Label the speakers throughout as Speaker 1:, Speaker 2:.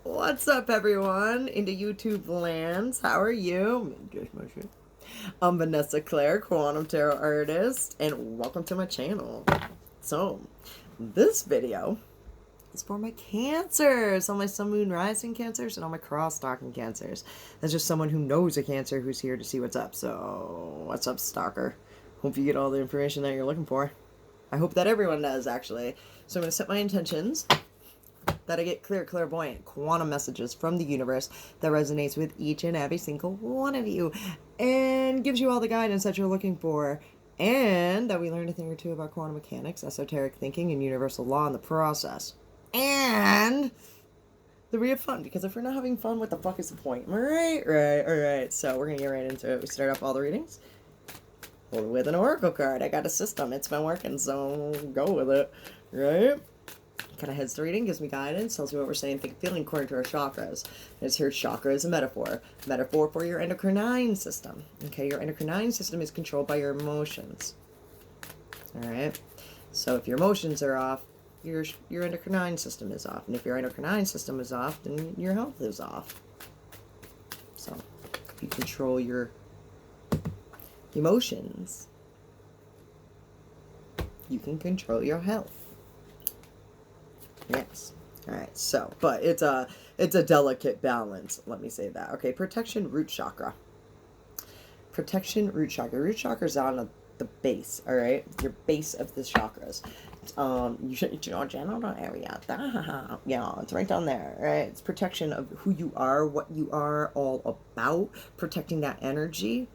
Speaker 1: What's up, everyone? Into YouTube lands. How are you? I'm Vanessa Claire, Quantum Tarot Artist, and welcome to my channel. So, this video is for my Cancers, all my Sun, Moon, Rising Cancers, and all my cross-stalking Cancers. That's just someone who knows a Cancer who's here to see what's up. So, what's up, stalker? Hope you get all the information that you're looking for. I hope that everyone does, actually. So I'm going to set my intentions that I get clear, clairvoyant, quantum messages from the universe that resonates with each and every single one of you and gives you all the guidance that you're looking for, and that we learn a thing or two about quantum mechanics, esoteric thinking, and universal law in the process. And that we have fun, because if we're not having fun, what the fuck is the point? Am I right? Right, alright. So we're going to get right into it. We start off all the readings with an oracle card. I got a system. It's been working, so go with it. Right? Kind of heads the reading, gives me guidance, tells me what we're saying, think, feeling according to our chakras. As here, chakra is a metaphor for your endocrine system. Okay, your endocrine system is controlled by your emotions. All right, so if your emotions are off, your endocrine system is off, and if your endocrine system is off, then your health is off. So if you control your emotions, you can control your health. Yes. All right. So, but it's a delicate balance. Let me say that. Okay. Protection, root chakra. Protection, root chakra. Root chakra is on the base. All right. Your base of the chakras. Your genital area. Yeah, it's right down there. Right. It's protection of who you are, what you are all about. Protecting that energy.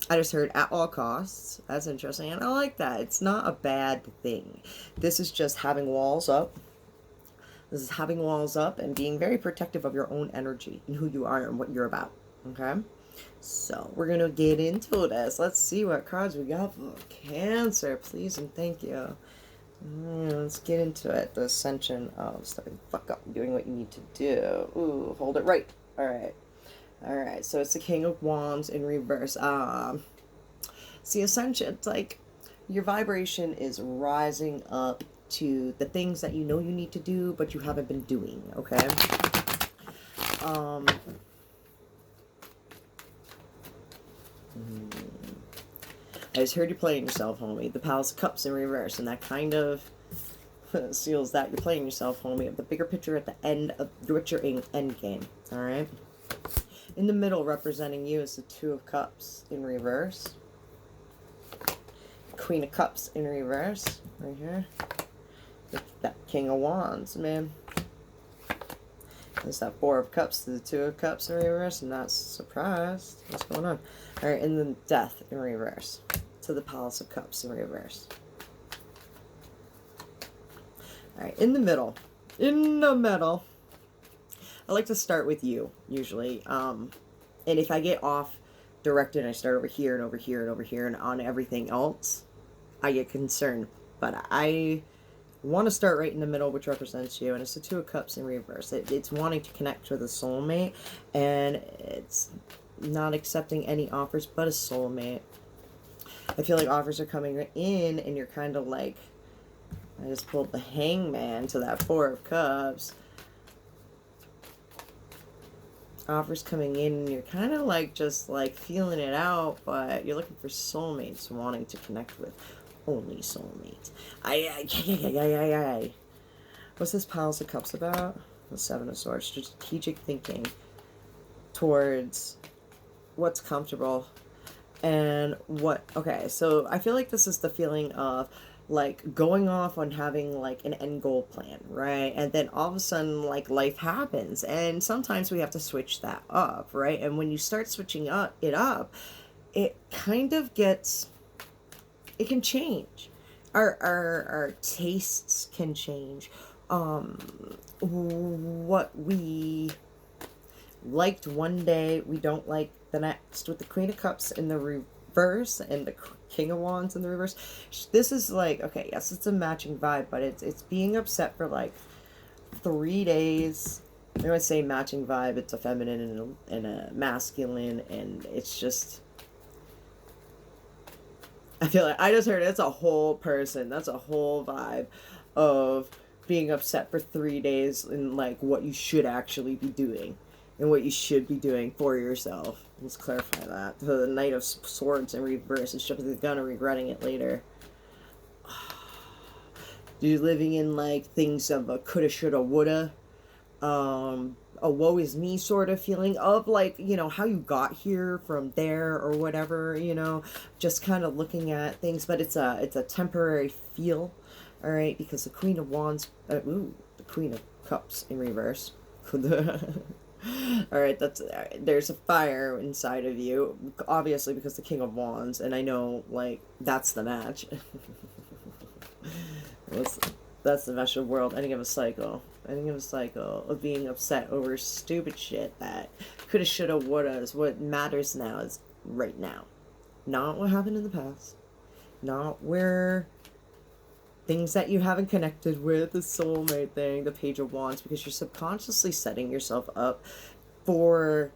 Speaker 1: I just heard at all costs. That's interesting. And I like that. It's not a bad thing. This is just having walls up. This is having walls up and being very protective of your own energy and who you are and what you're about. Okay? So, we're going to get into this. Let's see what cards we got for Cancer. Please and thank you. Let's get into it. The ascension of starting fuck up and doing what you need to do. Ooh, hold it right. All right. All right, so it's the King of Wands in reverse. See, ascension, it's like your vibration is rising up to the things that you know you need to do, but you haven't been doing, okay? I just heard you playing yourself, homie. The Palace of Cups in reverse, and that kind of seals that you're playing yourself, homie. The bigger picture at the end of what your end game, all right? In the middle, representing you, is the Two of Cups in reverse. Queen of Cups in reverse, right here. That King of Wands, man. There's that Four of Cups to the Two of Cups in reverse. I'm not surprised. What's going on? All right, and then Death in reverse to the Palace of Cups in reverse. All right, in the middle. In the middle. I like to start with you, usually. And if I get off directed, I start over here and over here and over here and on everything else, I get concerned. But I want to start right in the middle, which represents you. And it's the Two of Cups in reverse. It's wanting to connect with a soulmate. And it's not accepting any offers but a soulmate. I feel like offers are coming in and you're kind of like... I just pulled the Hangman to that Four of Cups. Offers coming in and you're kind of like just like feeling it out, but you're looking for soulmates, wanting to connect with only soulmates. What's this Palace of Cups about? The Seven of Swords. Strategic thinking towards what's comfortable and what... Okay, so I feel like this is the feeling of like going off on having like an end goal plan, right? And then all of a sudden like life happens, and sometimes we have to switch that up, right? And when you start switching it kind of gets, it can change. Our tastes can change. What we liked one day we don't like the next, with the Queen of Cups in the reverse and the King of Wands in the reverse. This is like, okay, yes, it's a matching vibe, but it's being upset for like 3 days. I would say matching vibe. It's a feminine and a masculine, and it's just, I feel like I just heard it's a whole person. That's a whole vibe of being upset for 3 days and like what you should actually be doing and what you should be doing for yourself. Let's clarify that. The Knight of Swords in reverse is jumping the gun and regretting it later. You're living in like things of a coulda, shoulda, woulda, a woe is me sort of feeling of like, you know, how you got here from there or whatever, you know, just kind of looking at things, but it's a temporary feel, all right, because the Queen of Wands, the Queen of Cups in reverse. All right, there's a fire inside of you, obviously, because the King of Wands, and I know like that's the match. That's the mesh of world. Ending of a cycle. Ending of a cycle of being upset over stupid shit that coulda, shoulda, woulda is what matters now is right now. Not what happened in the past. Not where things that you haven't connected with, the soulmate thing, the Page of Wands, because you're subconsciously setting yourself up for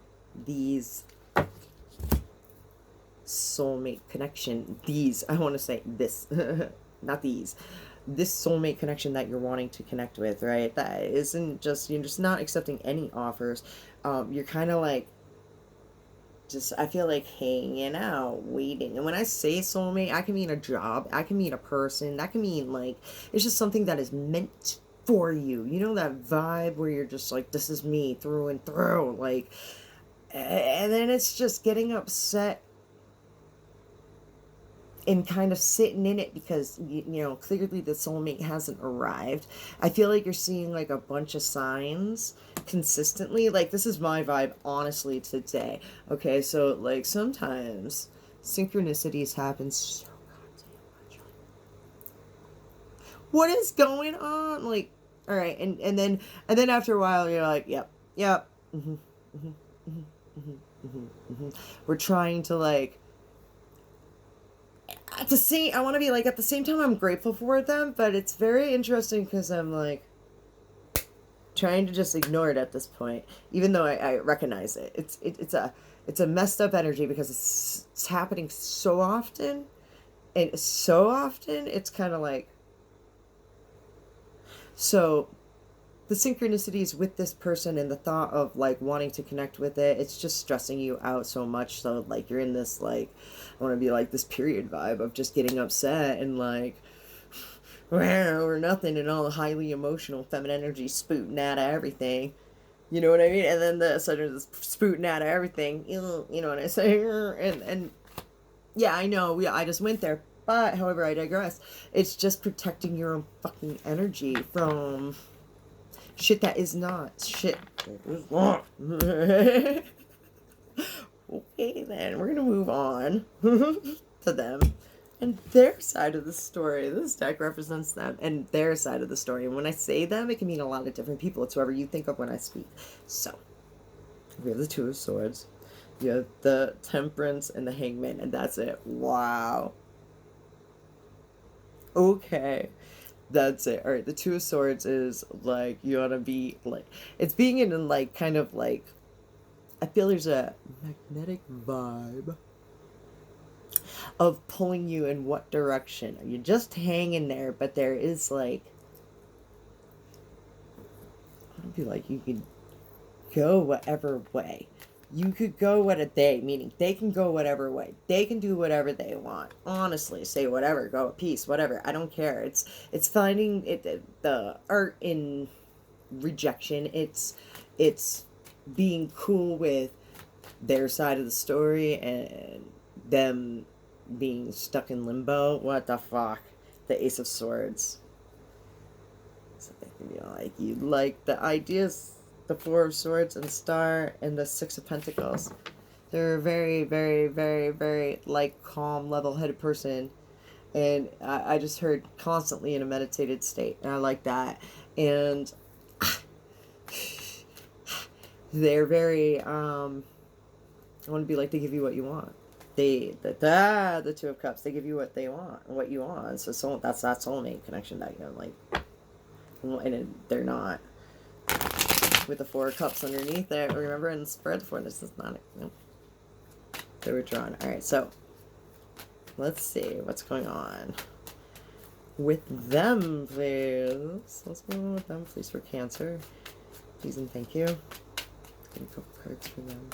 Speaker 1: these soulmate connection. These, I want to say this, not these. This soulmate connection that you're wanting to connect with, right? That isn't just, you're just not accepting any offers. You're kind of like, just, I feel like hanging out, waiting. And when I say soulmate, I can mean a job, I can mean a person, that can mean like, it's just something that is meant for you. You know, that vibe where you're just like, this is me through and through. Like, and then it's just getting upset and kind of sitting in it because, you know, clearly the soulmate hasn't arrived. I feel like you're seeing like a bunch of signs consistently. Like, this is my vibe, honestly, today. Okay, so like sometimes synchronicities happen so goddamn much. What is going on? Like, all right, and then after a while you're like, yep, mm-hmm, mm-hmm, mm-hmm, mm-hmm, mm-hmm, mm-hmm. We're trying to like, at the same, I want to be like, at the same time I'm grateful for them, but it's very interesting because I'm like trying to just ignore it at this point, even though I recognize it. It's a messed up energy because it's happening so often, and so often it's kind of like, so the synchronicities with this person and the thought of like wanting to connect with it, it's just stressing you out so much. So like you're in this like, I want to be like this period vibe of just getting upset and like or nothing, and all the highly emotional feminine energy spooting out of everything. You know what I mean? And then the sudden this spooting out of everything. You know what I say? And yeah, I know. I just went there. But however, I digress. It's just protecting your own fucking energy from shit that is not shit. Okay, then we're gonna move on to them and their side of the story. This deck represents them and their side of the story. And when I say them, it can mean a lot of different people. It's whoever you think of when I speak. So we have the Two of Swords, you have the Temperance, and the Hangman, and that's it. Wow. Okay. That's it. All right. The Two of Swords is like, you want to be like, it's being in like, kind of like, I feel there's a magnetic vibe of pulling you in what direction. You're just hanging there, but there is like, I'd be like, you can go whatever way. You could go what a they, meaning they can go whatever way. They can do whatever they want. Honestly, say whatever, go at peace, whatever. I don't care. It's finding it, the art in rejection. It's being cool with their side of the story and them being stuck in limbo. What the fuck? The Ace of Swords. So, you know, like, you like the ideas, the Four of Swords and Star and the Six of Pentacles. They're a very, very, very, very like calm, level-headed person, and I just heard constantly in a meditated state, and I like that. And they're very I want to be like, they give you what you want. The Two of Cups, they give you what they want and what you want. So that's that soulmate connection that, you know, like, and they're not with the Four of Cups underneath there. Remember, in the spread for this is not, no, they were drawn. All right, so let's see what's going on. with them, please. What's going on with them, please, for Cancer? Please and thank you. Get a couple cards for them.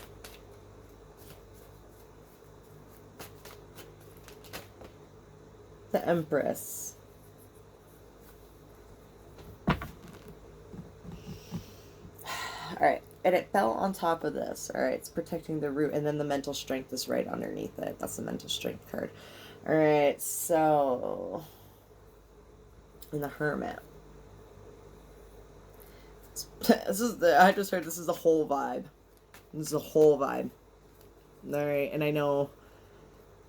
Speaker 1: The Empress. Alright, and it fell on top of this. Alright, it's protecting the root, and then the mental strength is right underneath it. That's the mental strength card. Alright, so... in the Hermit. This is the... I just heard this is the whole vibe. This is the whole vibe. Alright, and I know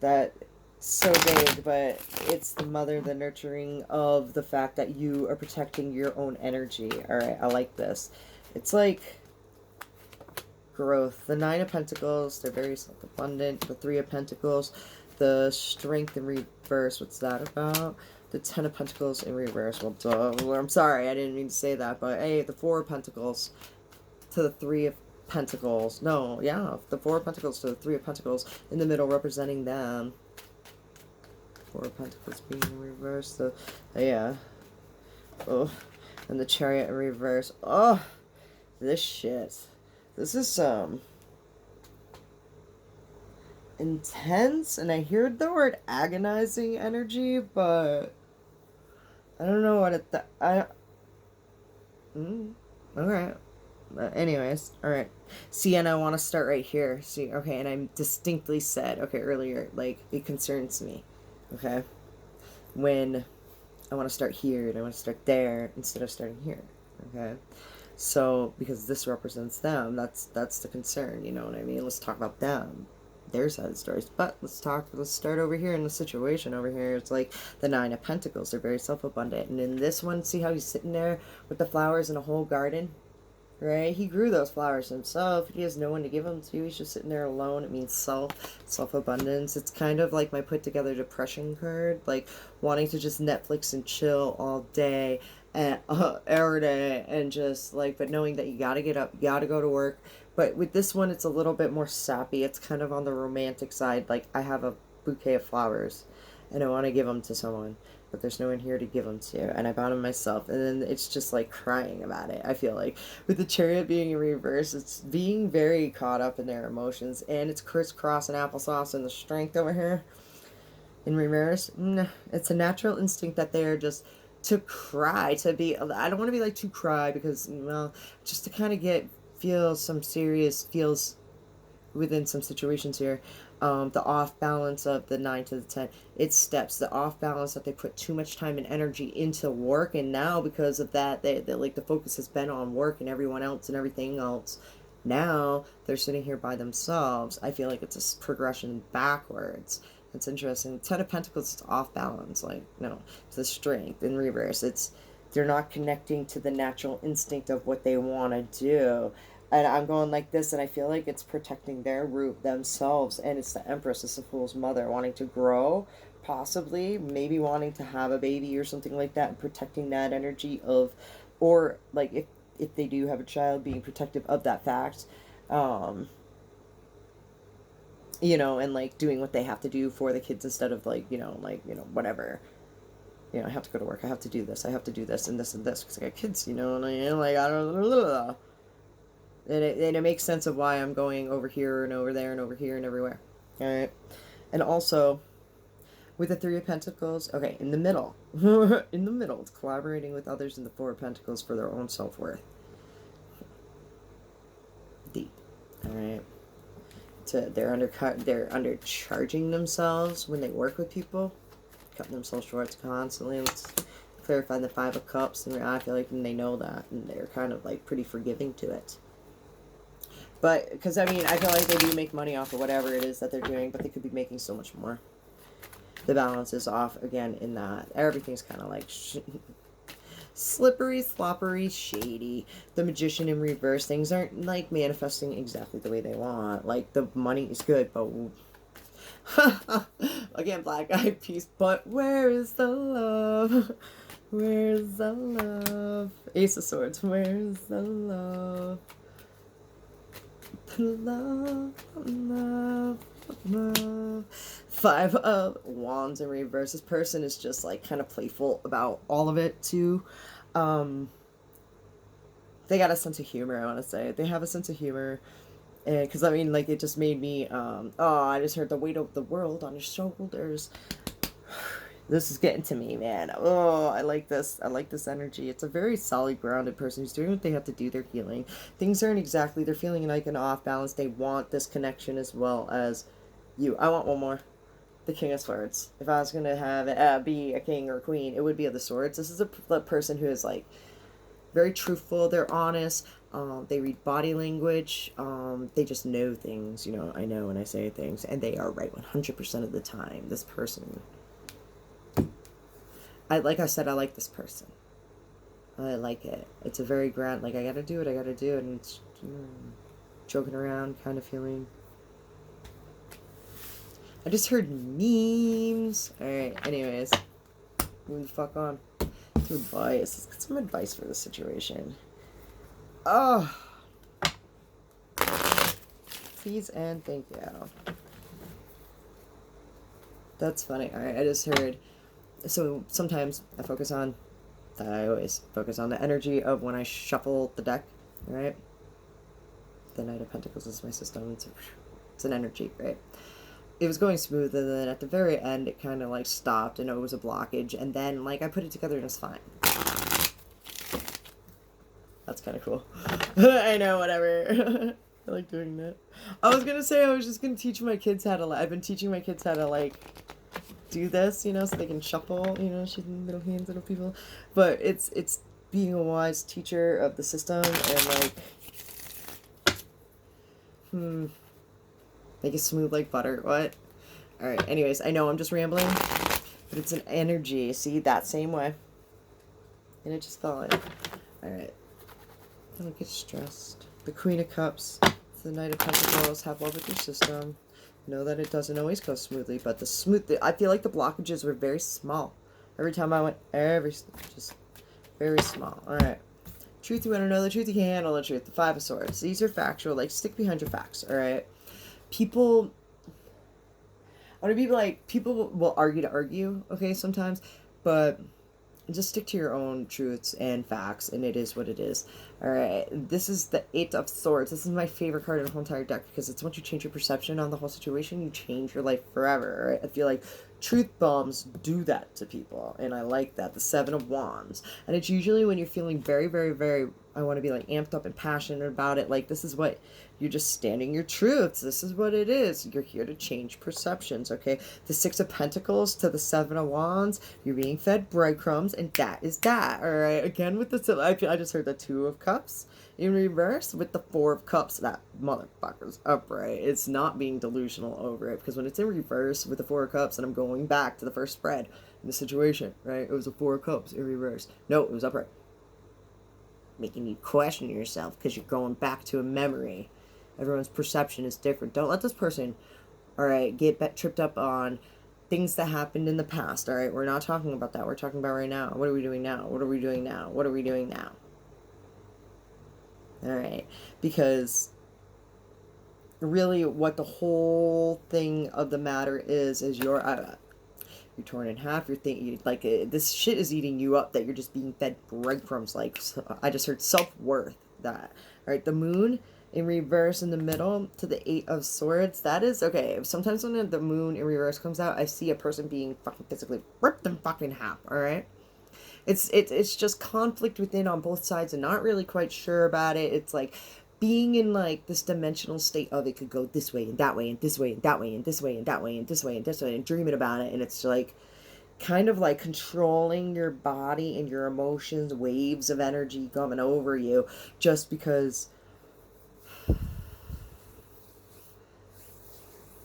Speaker 1: that so big, but it's the mother, the nurturing of the fact that you are protecting your own energy. Alright, I like this. It's like growth. The Nine of Pentacles, they're very self-abundant. The Three of Pentacles, the strength in reverse. What's that about? The Ten of Pentacles in reverse. Well, duh. I'm sorry, I didn't mean to say that, but hey, the Four of Pentacles to the Three of Pentacles. No, yeah, the Four of Pentacles to the Three of Pentacles in the middle, representing them. Four of Pentacles being in reverse. The yeah. Oh, and the Chariot in reverse. Oh, this shit. This is intense, and I hear the word agonizing energy, but I don't know what it. Okay. Anyways, all right. See, and I want to start right here. See, okay, and I distinctly said, okay, earlier, like, it concerns me, okay, when I want to start here and I want to start there instead of starting here, okay. So, because this represents them, that's the concern, you know what I mean? Let's talk about them, their side of the stories. But let's start over here in the situation over here. It's like the Nine of Pentacles. They're very self-abundant. And in this one, see how he's sitting there with the flowers in a whole garden? Right? He grew those flowers himself. He has no one to give them to. He's just sitting there alone. It means self-abundance. It's kind of like my put together depression card, like wanting to just Netflix and chill all day and every day, and just like, but knowing that you gotta get up, you gotta go to work. But with this one, it's a little bit more sappy. It's kind of on the romantic side. Like, I have a bouquet of flowers and I want to give them to someone, but there's no one here to give them to, and I bought them myself. And then it's just like crying about it. I feel like with the Chariot being in reverse, it's being very caught up in their emotions, and it's crisscross and applesauce and the strength over here in reverse. It's a natural instinct that they're just to cry, to be, I don't want to be like to cry because, well, just to kind of feel some serious feels within some situations here. The off balance of the 9 to the 10, it steps the off balance that they put too much time and energy into work, and now because of that, they like the focus has been on work and everyone else and everything else. Now they're sitting here by themselves. I feel like it's a progression backwards. It's interesting. 10 of Pentacles is off balance, like, no, it's the strength in reverse. It's they're not connecting to the natural instinct of what they want to do. And I'm going like this, and I feel like it's protecting their root themselves. And it's the Empress, it's the Fool's mother, wanting to grow, possibly, maybe wanting to have a baby or something like that, and protecting that energy of, or like if they do have a child, being protective of that fact. You know, and like doing what they have to do for the kids instead of like, whatever. You know, I have to go to work, I have to do this, and this, because I got kids, you know, and I don't know. And it makes sense of why I'm going over here and over there and over here and everywhere. Alright. And also, with the Three of Pentacles, okay, in the middle. In the middle, it's collaborating with others in the Four of Pentacles for their own self-worth. Deep. Alright. They're undercharging themselves when they work with people. Cutting themselves short constantly. Let's clarify the Five of Cups. And I feel like they know that. And they're kind of like pretty forgiving to it. But, because, I mean, I feel like they do make money off of whatever it is that they're doing, but they could be making so much more. The balance is off, again, in that everything's kind of like slippery, sloppery, shady. The Magician in reverse, things aren't, like, manifesting exactly the way they want. Like, the money is good, but... again, Black Eyed Peas, but where is the love? Where is the love? Ace of Swords, where is the love? Love, love, love. Five of Wands in reverse. This person is just like kind of playful about all of it too. They got a sense of humor, I want to say. They have a sense of humor. And because I mean, like, it just made me, oh, I just heard the weight of the world on his shoulders. This is getting to me, man. Oh, I like this. I like this energy. It's a very solid, grounded person who's doing what they have to do. They're healing. Things aren't exactly, they're feeling like an off balance. They want this connection as well as you. I want one more. The King of Swords. If I was going to have it be a king or a queen, it would be of the swords. This is a person who is, like, very truthful. They're honest. They read body language. They just know things. You know, I know when I say things. And they are right 100% of the time. This person. Like I said, I like this person. I like it. It's a very grand, like, I gotta do what I gotta do. And it's joking around kind of feeling. I just heard memes. Alright, anyways. Move the fuck on. Some advice. Let's get some advice for this situation. Oh. Please and thank you. That's funny. Alright, I just heard. So sometimes I always focus on the energy of when I shuffle the deck, right? The Knight of Pentacles is my system. It's an energy, right? It was going smooth, and then at the very end, it kind of, like, stopped, and it was a blockage, and then, like, I put it together, and it's fine. That's kind of cool. I know, whatever. I like doing that. I was gonna say I was just gonna teach my kids how to, I've been teaching my kids how to, like, do this, you know, so they can shuffle, you know, she's little hands, little people. But it's being a wise teacher of the system, and, like, make it smooth like butter. What? Alright, anyways, I know I'm just rambling, but it's an energy. See, that same way. And it just fell in. Alright. Don't get stressed. The Queen of Cups. The Knight of Pentacles. Have love with your system. Know that it doesn't always go smoothly, but I feel like the blockages were very small. Every time I went, just very small. Alright. Truth, you want to know the truth, you can handle the truth. The Five of Swords. These are factual. Like, stick behind your facts, alright? People will argue to argue, okay, sometimes, but just stick to your own truths and facts, and it is what it is. Alright, this is the Eight of Swords. This is my favorite card in the whole entire deck, because it's once you change your perception on the whole situation, you change your life forever, right? I feel like truth bombs do that to people, and I like that. The Seven of Wands. And it's usually when you're feeling very, very, very, I want to be, like, amped up and passionate about it. Like, this is what, you're just standing your truths. This is what it is. You're here to change perceptions, okay? The Six of Pentacles to the Seven of Wands. You're being fed breadcrumbs, and that is that, all right? Again, with the, I just heard the Two of Cups in reverse with the Four of Cups. That motherfucker's upright. It's not being delusional over it, because when it's in reverse with the Four of Cups, and I'm going back to the first spread in the situation, right? It was a Four of Cups in reverse. No, it was upright. Making you question yourself because you're going back to a memory. Everyone's perception is different. Don't let this person, all right, get tripped up on things that happened in the past, all right? We're not talking about that. We're talking about right now. What are we doing now? What are we doing now? What are we doing now? All right, because really what the whole thing of the matter is you're torn in half. You're thinking, like, this shit is eating you up, that you're just being fed breadcrumbs. Like, I just heard self-worth, that. All right, the Moon in reverse in the middle to the Eight of Swords. That is, okay, sometimes when the Moon in reverse comes out, I see a person being fucking physically ripped in fucking half, all right? It's just conflict within on both sides and not really quite sure about it. It's like being in, like, this dimensional state of it could go this way and that way and this way and that way and this way and that way and this way and this way, and dreaming about it. And it's like kind of like controlling your body and your emotions, waves of energy coming over you, just because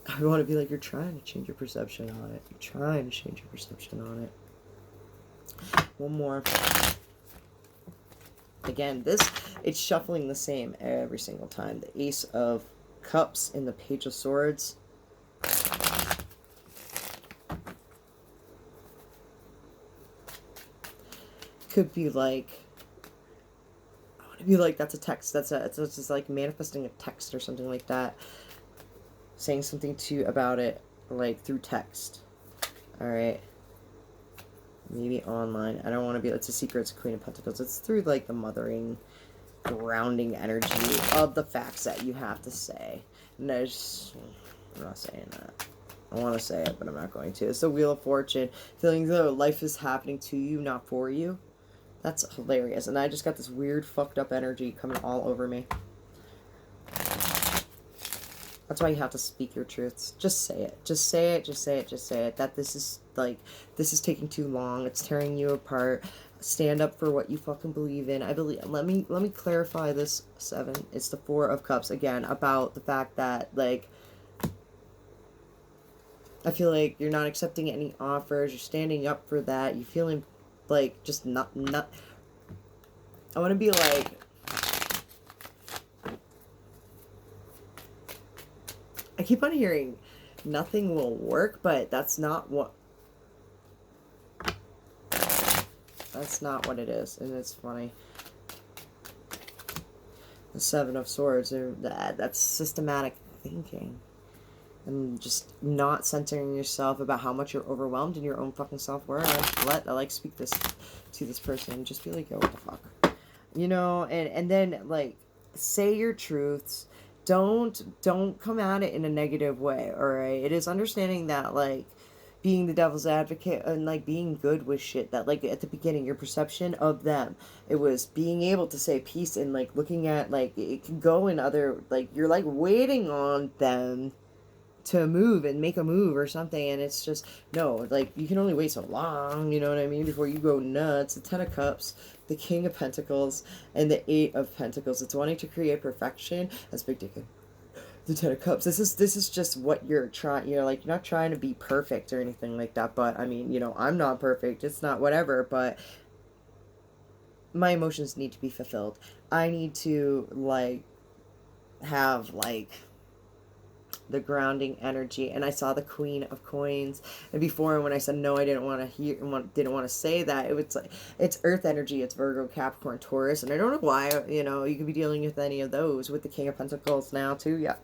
Speaker 1: I want to be like, you're trying to change your perception on it. You're trying to change your perception on it. One more. Again, it's shuffling the same every single time. The Ace of Cups and the Page of Swords. Could be like, I want to be like, that's a text. It's just like manifesting a text or something like that. Saying something to you about it. like through text. All right. Maybe online. I don't want to be, it's a secret, it's a Queen of Pentacles. It's through like the mothering, grounding energy of the facts that you have to say. And I'm not saying that. I want to say it, but I'm not going to. It's the Wheel of Fortune. Feeling though life is happening to you, not for you. That's hilarious. And I just got this weird fucked up energy coming all over me. That's why you have to speak your truths. Just say it. Just say it. Just say it. Just say it. That this is taking too long. It's tearing you apart. Stand up for what you fucking believe in. I believe. Let me clarify this. 7. It's the 4 of Cups again, about the fact that like I feel like you're not accepting any offers. You're standing up for that. You're feeling like just not. I want to be like. I keep on hearing nothing will work, but that's not what it is. And it's funny. The 7 of Swords, that's systematic thinking. And just not centering yourself about how much you're overwhelmed in your own fucking self-worth. I speak this to this person. Just be like, yo, what the fuck? You know, and then like say your truths. Don't come at it in a negative way, all right? It is understanding that like being the devil's advocate and like being good with shit, that like at the beginning your perception of them, it was being able to say peace and like looking at like it can go in other, like you're like waiting on them to move and make a move or something, and it's just no, like you can only wait so long, you know what I mean, before you go nuts. The 10 of Cups, the King of Pentacles, and the 8 of Pentacles. It's wanting to create perfection. That's big dick. The 10 of Cups. This is just what you're trying. You're like, you're not trying to be perfect or anything like that, but I mean, you know, I'm not perfect. It's not whatever, but my emotions need to be fulfilled. I need to like have like the grounding energy. And I saw the Queen of Coins, and before when I said no, I didn't want to say that, it was like it's earth energy. It's Virgo, Capricorn, Taurus, and I don't know why, you know, you could be dealing with any of those with the King of Pentacles now too. Yeah,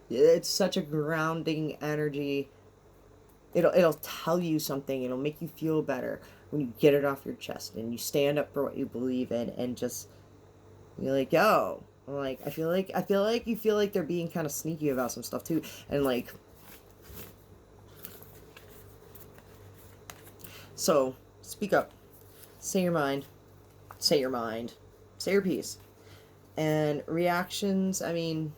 Speaker 1: it's such a grounding energy. It'll tell you something. It'll make you feel better when you get it off your chest and you stand up for what you believe in, and just you're like, yo, like I feel like you feel like they're being kind of sneaky about some stuff too, and like so speak up, say your mind, say your piece. And reactions, I mean,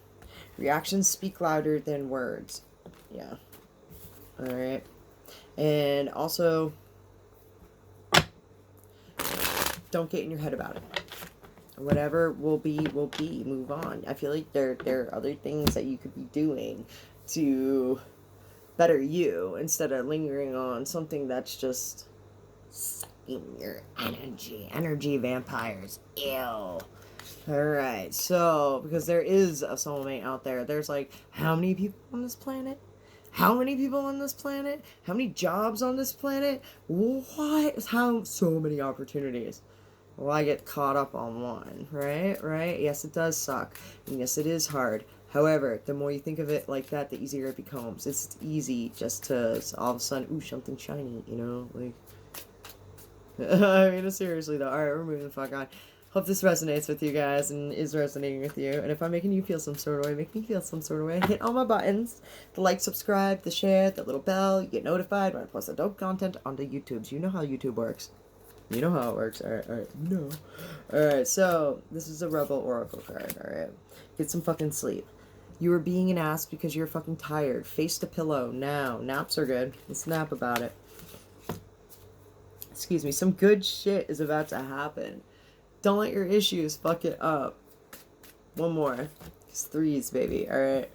Speaker 1: reactions speak louder than words. Yeah. All right. And also, don't get in your head about it. Whatever will be, move on. I feel like there are other things that you could be doing to better you, instead of lingering on something that's just sucking your energy vampires. Ew. Alright, so because there is a soulmate out there. There's like, how many people on this planet? How many people on this planet? How many jobs on this planet? What? How? So many opportunities. Well, I get caught up on one, right? Yes, it does suck. And yes, it is hard. However, the more you think of it like that, the easier it becomes. It's easy just to all of a sudden, ooh, something shiny, you know? Like, I mean, seriously though. Alright, we're moving the fuck on. Hope this resonates with you guys and is resonating with you. And if I'm making you feel some sort of way, make me feel some sort of way. Hit all my buttons. The like, subscribe, the share, the little bell. You get notified when I post adult content onto YouTube. So you know how YouTube works. You know how it works. Alright. No. Alright, so this is a Rebel Oracle card. Alright. Get some fucking sleep. You are being an ass because you're fucking tired. Face the pillow now. Naps are good. Let's nap about it. Excuse me. Some good shit is about to happen. Don't let your issues fuck it up. One more. It's 3s, baby. Alright.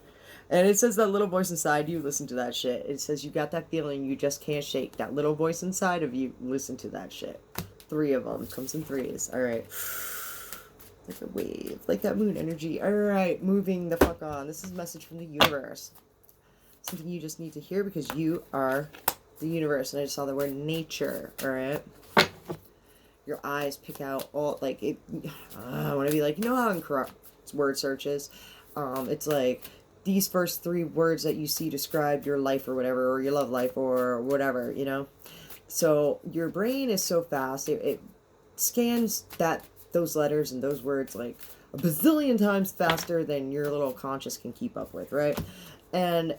Speaker 1: And it says that little voice inside you, listen to that shit. It says you got that feeling you just can't shake. That little voice inside of you, listen to that shit. 3 of them. Comes in 3s. Alright. Like a wave. Like that moon energy. Alright. Moving the fuck on. This is a message from the universe. Something you just need to hear because you are the universe. And I just saw the word nature. Alright. Your eyes pick out all, like, it, I want to be like, you know how in corrupt word searches, it's like, these first three words that you see describe your life or whatever, or your love life or whatever, you know? So your brain is so fast, it scans those letters and those words like a bazillion times faster than your little conscious can keep up with, right? And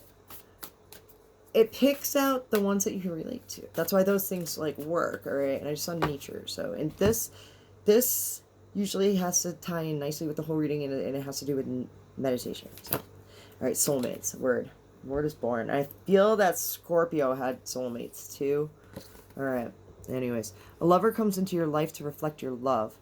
Speaker 1: it picks out the ones that you can relate to. That's why those things like work, all right? And I just saw nature. So, and this usually has to tie in nicely with the whole reading, and it has to do with meditation. So, all right, soulmates, word is born. I feel that Scorpio had soulmates too. All right. Anyways, a lover comes into your life to reflect your love,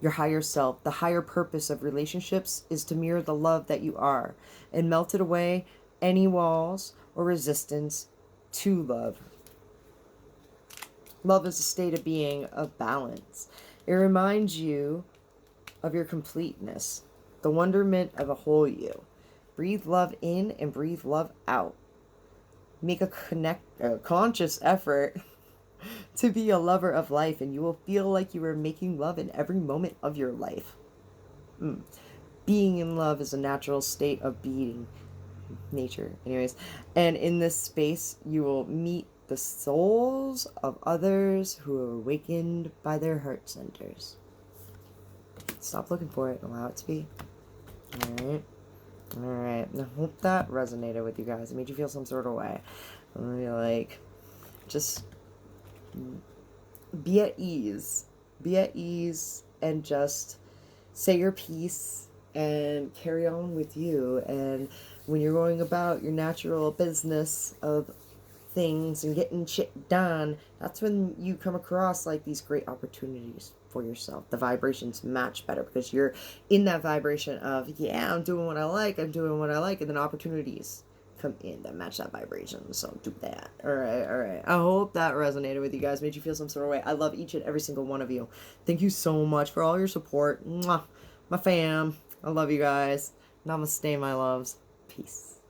Speaker 1: your higher self. The higher purpose of relationships is to mirror the love that you are and melt it away any walls or resistance to love. Love is a state of being of balance. It reminds you of your completeness, the wonderment of a whole you. Breathe love in and breathe love out. Make a conscious effort to be a lover of life, and you will feel like you are making love in every moment of your life. Being in love is a natural state of being. Nature. Anyways, and in this space, you will meet the souls of others who are awakened by their heart centers. Stop looking for it. Allow it to be. Alright. Alright. I hope that resonated with you guys. It made you feel some sort of way. I'm gonna be like, just be at ease. Be at ease and just say your piece and carry on with you. And when you're going about your natural business of things and getting shit done, that's when you come across like these great opportunities for yourself. The vibrations match better because you're in that vibration of, yeah, I'm doing what I like, and then opportunities come in that match that vibration. So do that. All right. I hope that resonated with you guys, made you feel some sort of way. I love each and every single one of you. Thank you so much for all your support. Mwah. My fam. I love you guys. Namaste, my loves. Peace.